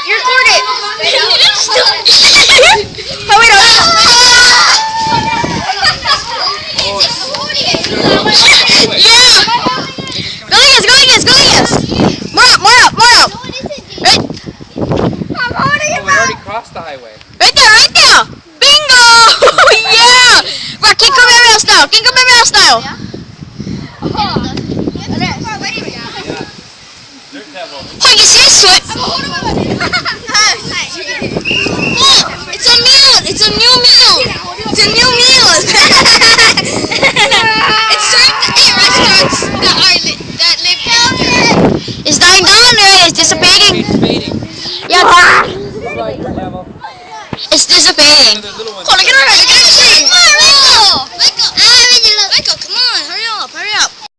You record it. Oh, wait, yeah! Go yes! More up! Right, I'm holding it We already crossed the highway. right there! Bingo! Yeah! Right, King Kamehameha style! Dirt devil. Oh, you see his foot? It's a meal! It's a new meal! It's served at restaurants that live in. It's dying down, right? It's dissipating. It's fading. Yeah, Bye, dirt devil. it's dissipating. There's little ones. Oh, look at her!